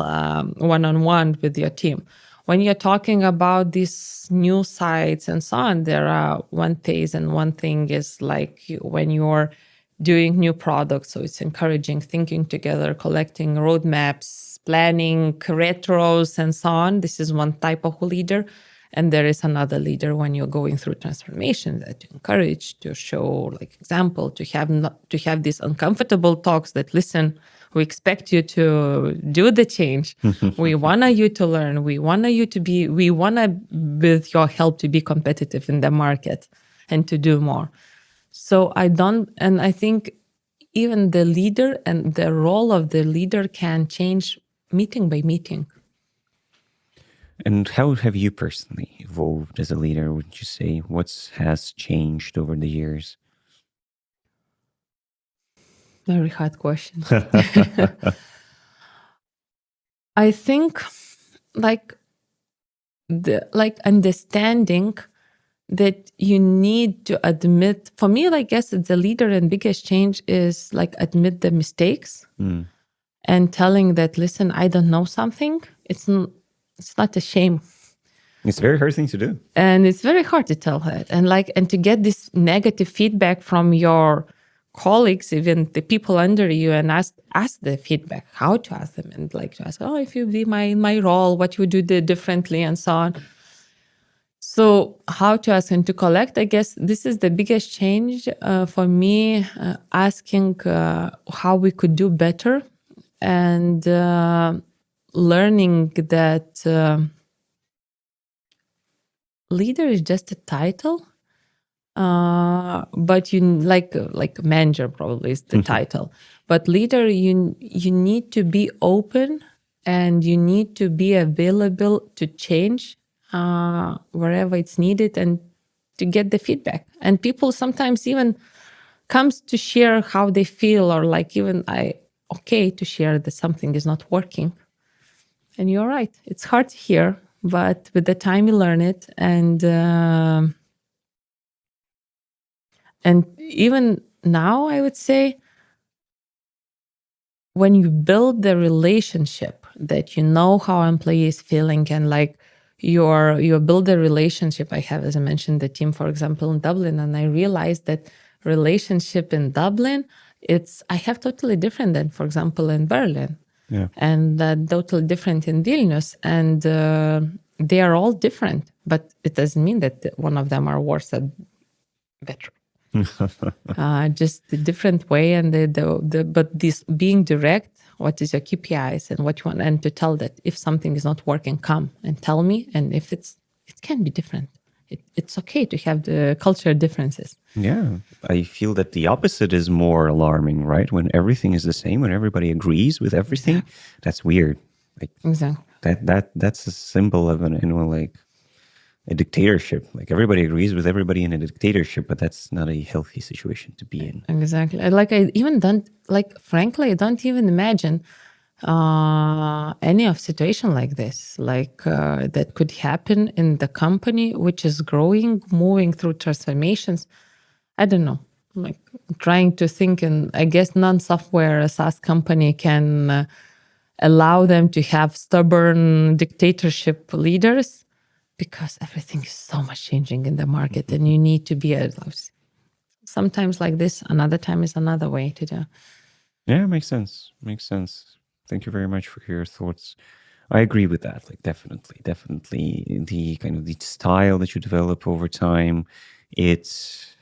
one-on-one with your team, when you're talking about these new sites and so on, there are one phase, and one thing is like when you're doing new products. So it's encouraging thinking together, collecting roadmaps, planning retros and so on. This is one type of leader. And there is another leader when you're going through transformation that you encourage, to show like example, to have these uncomfortable talks that, listen, we expect you to do the change. We want you to learn. We want with your help to be competitive in the market and to do more. So I think even the leader and the role of the leader can change meeting by meeting. And how have you personally evolved as a leader, would you say? What has changed over the years? Very hard question. I think understanding that you need to admit, for me, I guess it's the leader and biggest change is like admit the mistakes and telling that, listen, I don't know something. It's not a shame. It's a very hard thing to do. And it's very hard to tell that. And to get this negative feedback from your colleagues, even the people under you, and ask the feedback, how to ask them, and like to ask, if you be my role, what you do differently and so on. So how to ask and to collect, I guess this is the biggest change for me, asking how we could do better, and learning that leader is just a title, but you like manager probably is the title, but leader, you need to be open and you need to be available to change wherever it's needed and to get the feedback. And people sometimes even comes to share how they feel, or like even okay to share that something is not working. And you're right, it's hard to hear, but with the time you learn it. And even now, I would say, when you build the relationship that you know how employee is feeling, and like you build a relationship. I have, as I mentioned, the team, for example, in Dublin, and I realized that relationship in Dublin, I have totally different than, for example, in Berlin. Yeah. And totally different in Vilnius. And they are all different, but it doesn't mean that one of them are worse or better. Just the different way. And but this being direct, what is your KPIs and what you want, and to tell that if something is not working, come and tell me. And if it can be different. It's okay to have the cultural differences. Yeah, I feel that the opposite is more alarming, right? When everything is the same, when everybody agrees with everything, that's weird. Like exactly. That's a symbol of a dictatorship. Like everybody agrees with everybody in a dictatorship, but that's not a healthy situation to be in. Exactly. I even don't, frankly, I don't even imagine any of situation like this, that could happen in the company, which is growing, moving through transformations. I don't know, like trying to think, and I guess non-software SaaS company can allow them to have stubborn dictatorship leaders, because everything is so much changing in the market, and you need to be sometimes like this, another time is another way to do. Yeah, makes sense. Makes sense. Thank you very much for your thoughts. I agree with that. Like definitely the kind of the style that you develop over time. It's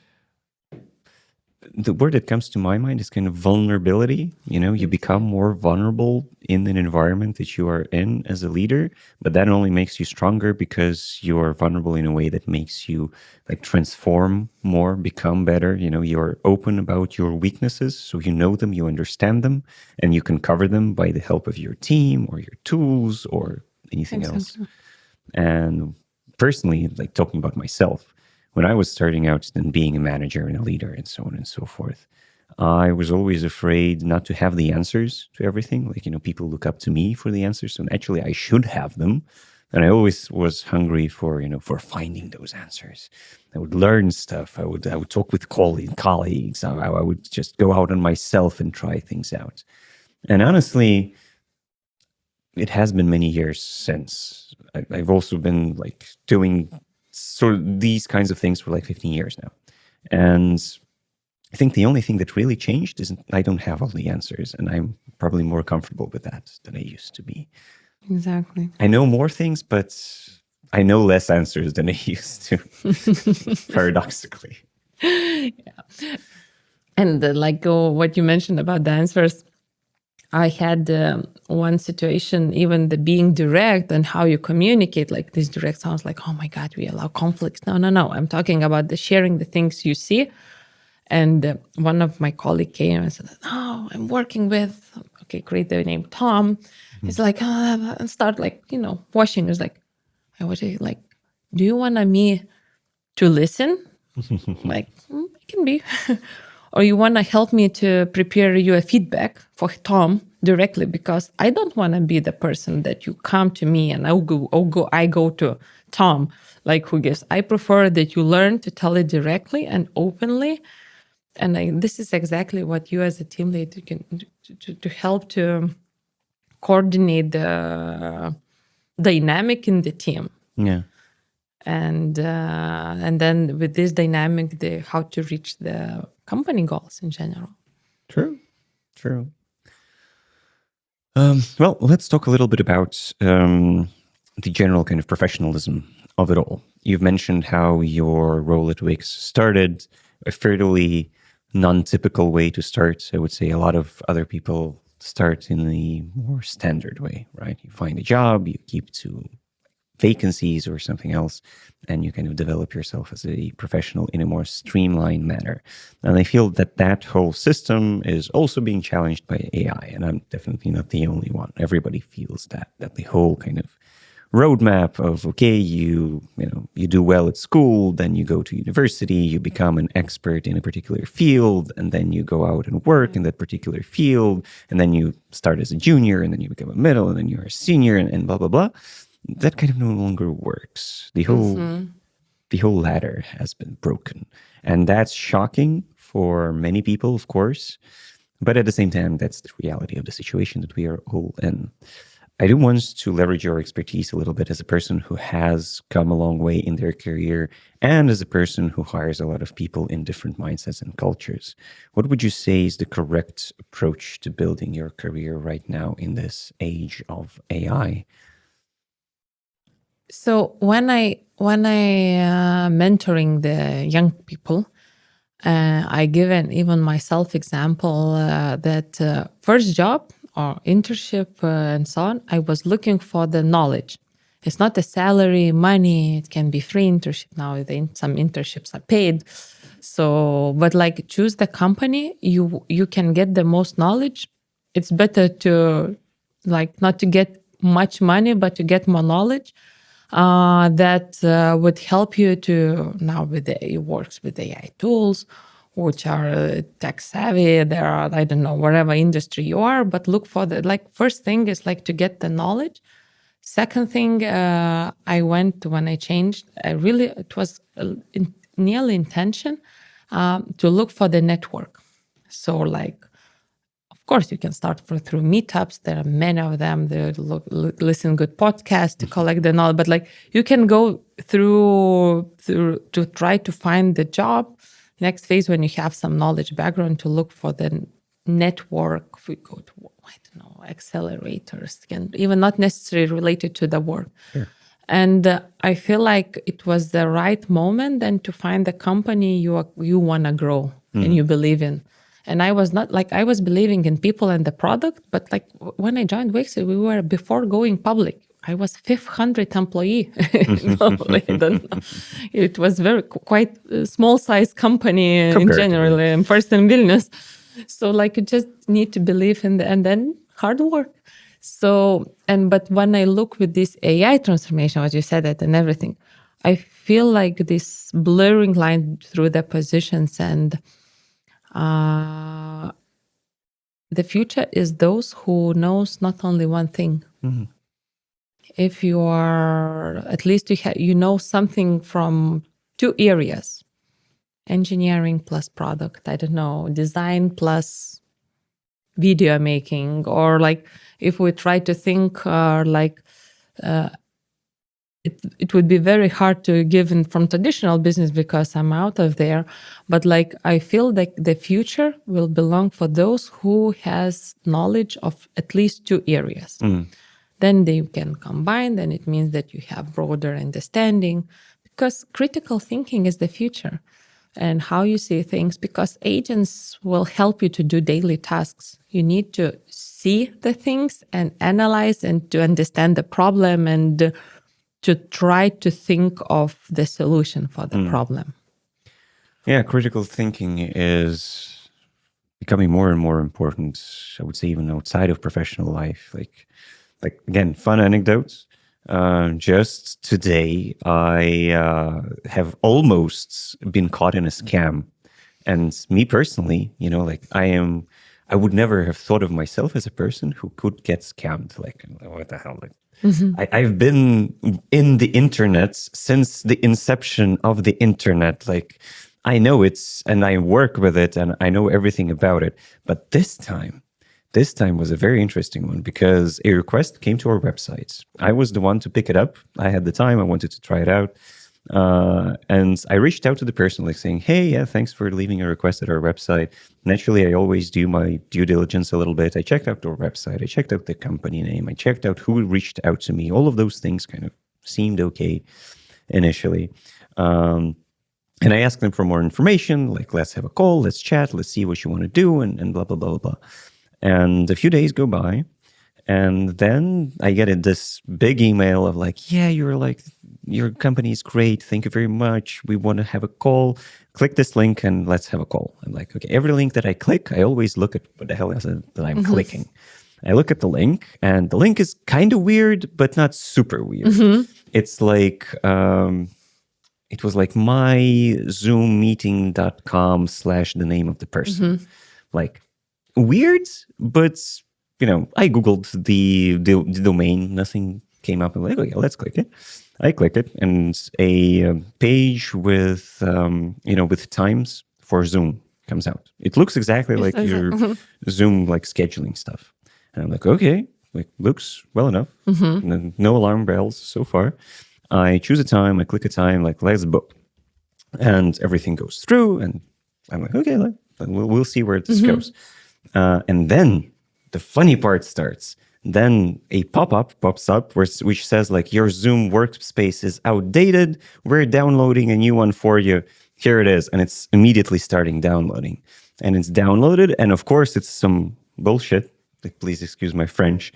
the word that comes to my mind is kind of vulnerability. You become more vulnerable in an environment that you are in as a leader, but that only makes you stronger because you are vulnerable in a way that makes you like transform more, become better. You're open about your weaknesses, so you know them, you understand them, and you can cover them by the help of your team or your tools or anything else. And personally, like talking about myself, when I was starting out and being a manager and a leader and so on and so forth, I was always afraid not to have the answers to everything. Like, people look up to me for the answers. So actually I should have them. And I always was hungry for finding those answers. I would learn stuff. I would talk with colleagues. I would just go out on myself and try things out. And honestly, it has been many years since. I've also been like doing sort of these kinds of things for like 15 years now. And I think the only thing that really changed is I don't have all the answers, and I'm probably more comfortable with that than I used to be. Exactly. I know more things, but I know less answers than I used to, paradoxically. Yeah. And what you mentioned about the answers, I had one situation, even the being direct and how you communicate. Like this direct sounds like, oh my God, we allow conflicts. No. I'm talking about the sharing the things you see. And one of my colleagues came and said, oh, I'm working with, okay, great, the name Tom. It's like, and start washing. It's like, I was like, do you want me to listen? Like, it can be. Or you want to help me to prepare you a feedback for Tom directly, because I don't want to be the person that you come to me and I go to Tom, like who gives. I prefer that you learn to tell it directly and openly. And this is exactly what you as a team leader can to help to coordinate the dynamic in the team. Yeah. And then with this dynamic, how to reach the company goals in general. True. Well, let's talk a little bit about the general kind of professionalism of it all. You've mentioned how your role at Wix started a fairly non-typical way to start. I would say a lot of other people start in the more standard way, right? You find a job, you keep to vacancies or something else, and you kind of develop yourself as a professional in a more streamlined manner. And I feel that whole system is also being challenged by AI, and I'm definitely not the only one. Everybody feels that the whole kind of roadmap of, okay, you do well at school, then you go to university, you become an expert in a particular field, and then you go out and work in that particular field, and then you start as a junior, and then you become a middle, and then you're a senior, and blah, blah, blah. That kind of no longer works. The whole ladder has been broken. And that's shocking for many people, of course. But at the same time, that's the reality of the situation that we are all in. I do want to leverage your expertise a little bit as a person who has come a long way in their career and as a person who hires a lot of people in different mindsets and cultures. What would you say is the correct approach to building your career right now in this age of AI? So when I mentoring the young people, I give even myself example that first job or internship and so on, I was looking for the knowledge. It's not the salary, money. It can be free internship now. Some internships are paid. So, but choose the company you can get the most knowledge. It's better to not to get much money, but to get more knowledge. that would help you to now it works with AI tools, which are tech savvy. There are, I don't know, whatever industry you are, but look for first thing is to get the knowledge. Second thing, when I changed, it was nearly intention to look for the network. So of course, you can start through meetups. There are many of them. They listen good podcasts to collect the knowledge. But you can go through to try to find the job. Next phase, when you have some knowledge background, to look for the network. We go to, I don't know, accelerators, even not necessarily related to the work. Sure. And I feel like it was the right moment then to find the company you want to grow and you believe in. And I was not I was believing in people and the product, but when I joined Wix, we were before going public. I was 500 employee. It was quite a small size company in general, and first in Vilnius. So you just need to believe in and then hard work. So, but when I look with this AI transformation, as you said it and everything, I feel like this blurring line through the positions and the future is those who knows not only one thing. Mm-hmm. If you are, at least you know something from two areas, engineering plus product, I don't know, design plus video making, or if we try to think it would be very hard to give from traditional business because I'm out of there. But I feel that the future will belong for those who has knowledge of at least two areas. Mm. Then they can combine. Then it means that you have broader understanding, because critical thinking is the future and how you see things, because agents will help you to do daily tasks. You need to see the things and analyze and to understand the problem and to try to think of the solution for the problem. Yeah, critical thinking is becoming more and more important, I would say, even outside of professional life. Again, fun anecdotes. Just today, I have almost been caught in a scam. And me personally, I would never have thought of myself as a person who could get scammed. What the hell? Mm-hmm. I've been in the internet since the inception of the internet. I know and I work with it and I know everything about it. But this time was a very interesting one, because a request came to our website. I was the one to pick it up. I had the time. I wanted to try it out. And I reached out to the person saying, hey, yeah, thanks for leaving a request at our website. Naturally, I always do my due diligence a little bit. I checked out our website. I checked out the company name. I checked out who reached out to me. All of those things kind of seemed okay initially. And I asked them for more information, let's have a call, let's chat, let's see what you want to do, and blah, blah, blah, blah, blah. And a few days go by, and then I get this big email of yeah, your company is great. Thank you very much. We want to have a call. Click this link and let's have a call. I'm okay, every link that I click, I always look at what the hell is it that I'm clicking. I look at the link, and the link is kind of weird, but not super weird. Mm-hmm. It's it was myzoommeeting.com / the name of the person. Mm-hmm. Weird, but I Googled the domain, nothing came up. I'm okay, let's click it. I click it, and a page with with times for Zoom comes out. It looks exactly like your Zoom scheduling stuff. And I'm okay, looks well enough. Mm-hmm. No alarm bells so far. I choose a time, I click a time, let's book. And everything goes through, and I'm okay, we'll see where this goes. And then the funny part starts. Then a pop-up pops up which says your Zoom workspace is outdated. We're downloading a new one for you. Here it is. And it's immediately starting downloading. And it's downloaded. And of course, it's some bullshit. Please excuse my French.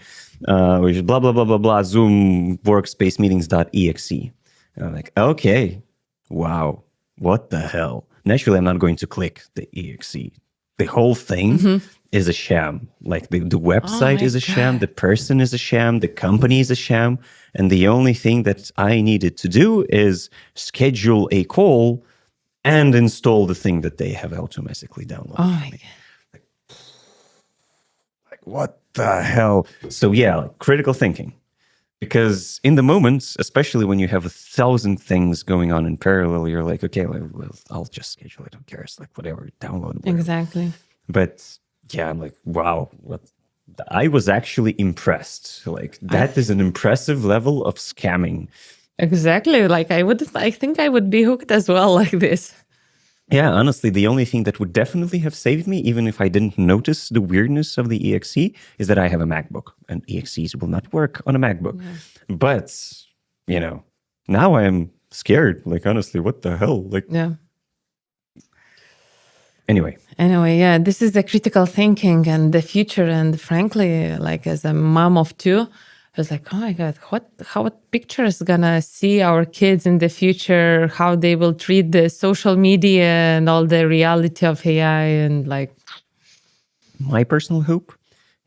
Which is blah, blah, blah, blah, blah, Zoom workspace meetings.exe. And I'm okay, wow, what the hell? Naturally, I'm not going to click the exe the whole thing is a sham. Like the website is a sham, the person is a sham, the company is a sham. And the only thing that I needed to do is schedule a call and install the thing that they have automatically downloaded. Oh my God. Like, what the hell? So yeah, like critical thinking. Because in the moment, especially when you have 1,000 things going on in parallel, you're like, okay, well, I'll just schedule it. Who cares? Like whatever, download it. Exactly. But yeah, I'm like, wow, I was actually impressed. Like that is an impressive level of scamming. Exactly. Like I think I would be hooked as well like this. Yeah, honestly, the only thing that would definitely have saved me, even if I didn't notice the weirdness of the EXE, is that I have a MacBook, and EXEs will not work on a MacBook. Yeah. But, now I am scared. Like, honestly, what the hell? Like, yeah. Anyway, yeah, this is the critical thinking and the future. And frankly, like as a mom of two, I was like, oh my God, how picture is gonna see our kids in the future, how they will treat the social media and all the reality of AI and like. My personal hope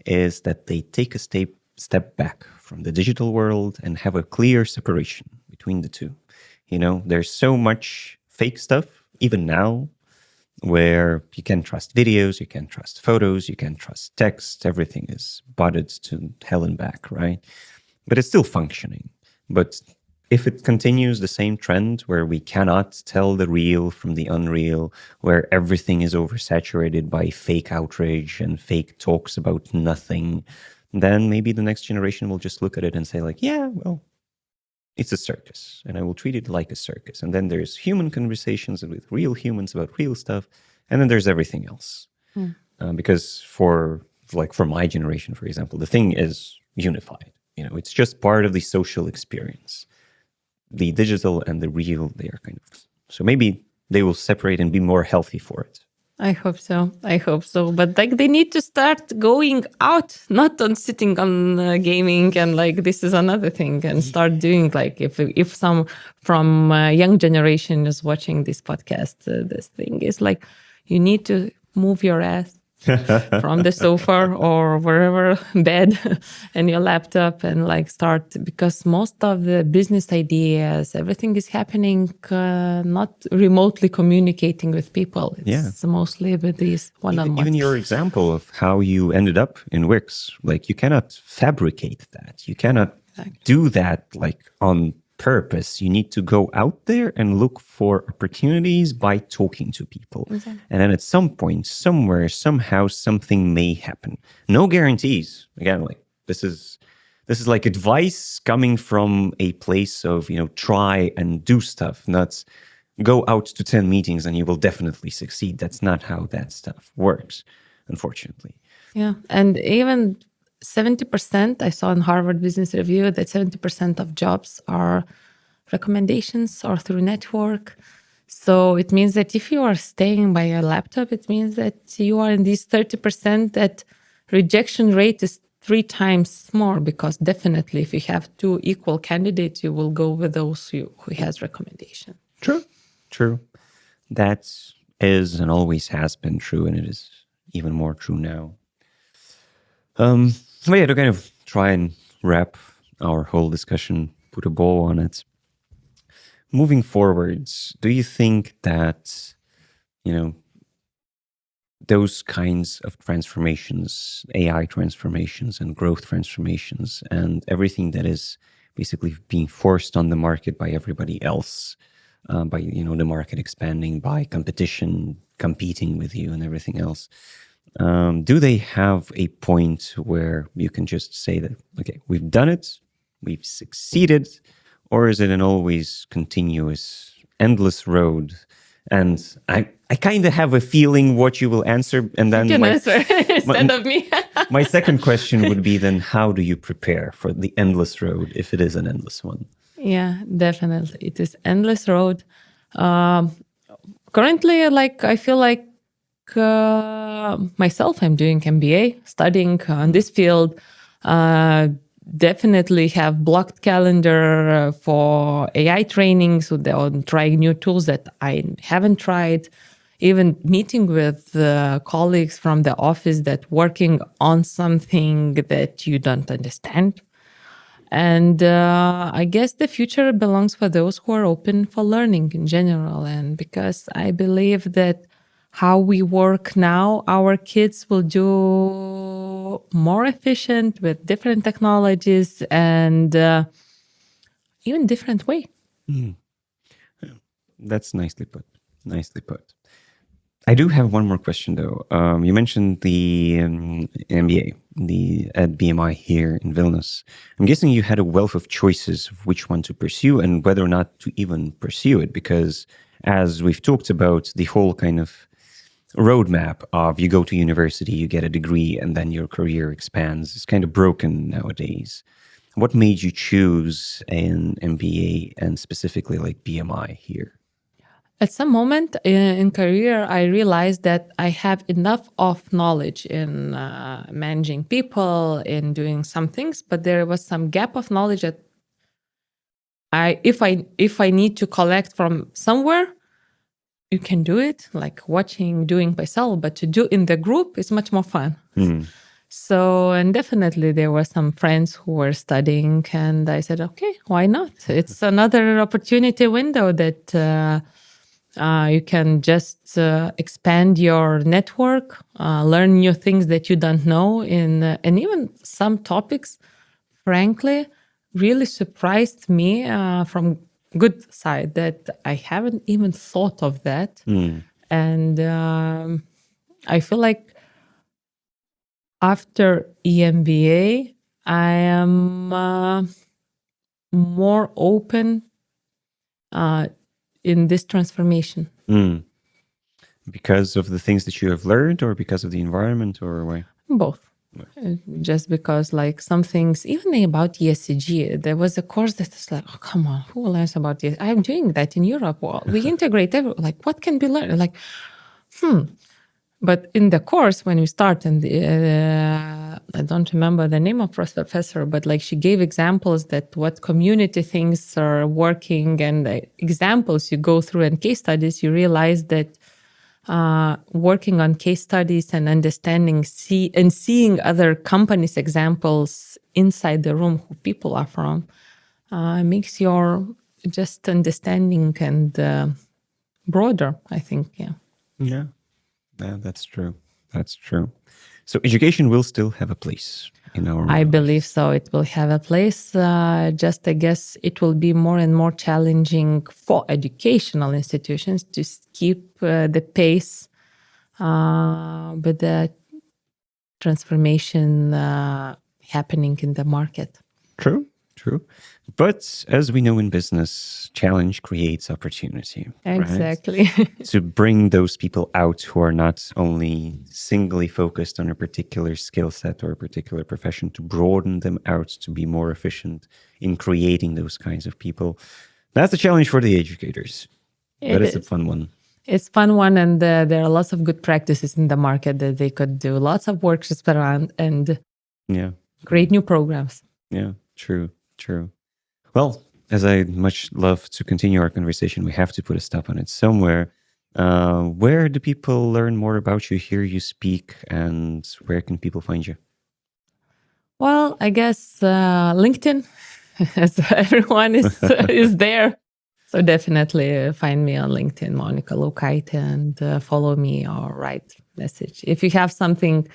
is that they take a step back from the digital world and have a clear separation between the two. There's so much fake stuff, even now, where you can't trust videos, you can't trust photos, you can't trust text. Everything is botted to hell and back, right? But it's still functioning. But if it continues the same trend where we cannot tell the real from the unreal, where everything is oversaturated by fake outrage and fake talks about nothing, then maybe the next generation will just look at it and say like, yeah, well, it's a circus, and I will treat it like a circus. And then there's human conversations with real humans about real stuff, and then there's everything else. Because for my generation, for example, the thing is unified. It's just part of the social experience. The digital and the real, they are kind of... So maybe they will separate and be more healthy for it. I hope so. But like they need to start going out, not on sitting on gaming and like this is another thing, and start doing like if some from young generation is watching this podcast, this thing is like you need to move your ass from the sofa or wherever bed and your laptop and like start, because most of the business ideas, everything is happening not remotely communicating with people. It's mostly with these one-on-one. Even your example of how you ended up in Wix, like you cannot fabricate that. You cannot do that like on purpose. You need to go out there and look for opportunities by talking to people. Exactly. And then at some point, somewhere, somehow, something may happen. No guarantees. Again, like this is like advice coming from a place of, try and do stuff, not go out to 10 meetings and you will definitely succeed. That's not how that stuff works, unfortunately. Yeah. And even 70%, I saw in Harvard Business Review that 70% of jobs are recommendations or through network. So it means that if you are staying by your laptop, it means that you are in these 30%, that rejection rate is 3 times more, because definitely if you have 2 equal candidates, you will go with those who has recommendation. True. That is and always has been true, and it is even more true now. But yeah, to kind of try and wrap our whole discussion, put a bow on it. Moving forwards, do you think that, those kinds of transformations, AI transformations and growth transformations, and everything that is basically being forced on the market by everybody else, by, the market expanding, by competition, competing with you and everything else, do they have a point where you can just say that, okay, we've done it, we've succeeded, or is it an always continuous, endless road? And I kind of have a feeling what you will answer, and then you can answer instead of me. My second question would be then, how do you prepare for the endless road if it is an endless one? Yeah, definitely, it is endless road. Currently, I feel like myself, I'm doing MBA, studying on this field. Definitely have blocked calendar for AI training, so they're trying new tools that I haven't tried. even meeting with colleagues from the office that working on something that you don't understand. And I guess the future belongs for those who are open for learning in general. And because I believe that how we work now, our kids will do more efficient with different technologies and even different way. That's nicely put. Nicely put. I do have one more question, though. You mentioned the MBA, at BMI here in Vilnius. I'm guessing you had a wealth of choices of which one to pursue and whether or not to even pursue it, because as we've talked about, the whole kind of roadmap of you go to university, you get a degree, and then your career expands is kind of broken nowadays. What made you choose an MBA and specifically like BMI here? At some moment in career, I realized that I have enough of knowledge in managing people, in doing some things, but there was some gap of knowledge that if I need to collect from somewhere, you can do it, like doing myself, but to do in the group is much more fun. So, and definitely there were some friends who were studying, and I said, okay, why not? It's another opportunity window that you can just expand your network, learn new things that you don't know, and even some topics, frankly, really surprised me from good side that I haven't even thought of that. And I feel like after EMBA, I am more open in this transformation. Because of the things that you have learned, or because of the environment, or why? Both. Just because, like, some things, even about ESG, there was a course that is like, oh, come on, who learns about this? I'm doing that in Europe. Well, we integrate like, what can be learned? Like, But in the course, when you start, and I don't remember the name of professor, but like she gave examples that what community things are working, and the examples you go through and case studies, you realize that working on case studies and understanding, seeing other companies' examples inside the room who people are from, makes your just understanding and broader, I think. Yeah, that's true. That's true. So education will still have a place in our I lives. believe so. It will have a place. Just, I guess, it will be more and more challenging for educational institutions to keep the pace with the transformation happening in the market. True. But as we know in business, challenge creates opportunity. Exactly. Right? To bring those people out who are not only singly focused on a particular skill set or a particular profession, to broaden them out to be more efficient in creating those kinds of people. That's a challenge for the educators. But it's a fun one. It's a fun one, and there are lots of good practices in the market that they could do. Lots of workshops around and create new programs. Yeah, true. Well, as I much love to continue our conversation, we have to put a stop on it somewhere. Where do people learn more about you, hear you speak, and where can people find you? Well, I guess LinkedIn, as everyone is there. So definitely find me on LinkedIn, Monika Laukaitė, and follow me or write message. If you have something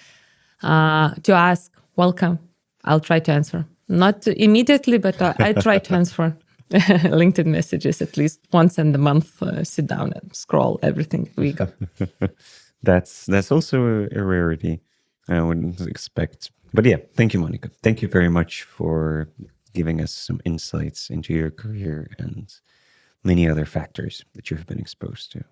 to ask, welcome. I'll try to answer. Not immediately, but I try to answer LinkedIn messages at least once in the month. Sit down and scroll everything we got. That's also a rarity. I wouldn't expect. But yeah, thank you, Monika. Thank you very much for giving us some insights into your career and many other factors that you've been exposed to.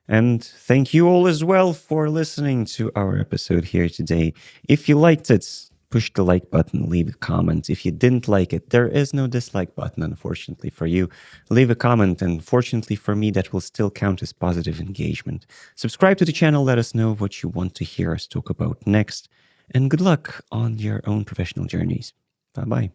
And thank you all as well for listening to our episode here today. If you liked it, push the like button, leave a comment. If you didn't like it, there is no dislike button, unfortunately for you. Leave a comment, and fortunately for me, that will still count as positive engagement. Subscribe to the channel, let us know what you want to hear us talk about next, and good luck on your own professional journeys. Bye-bye.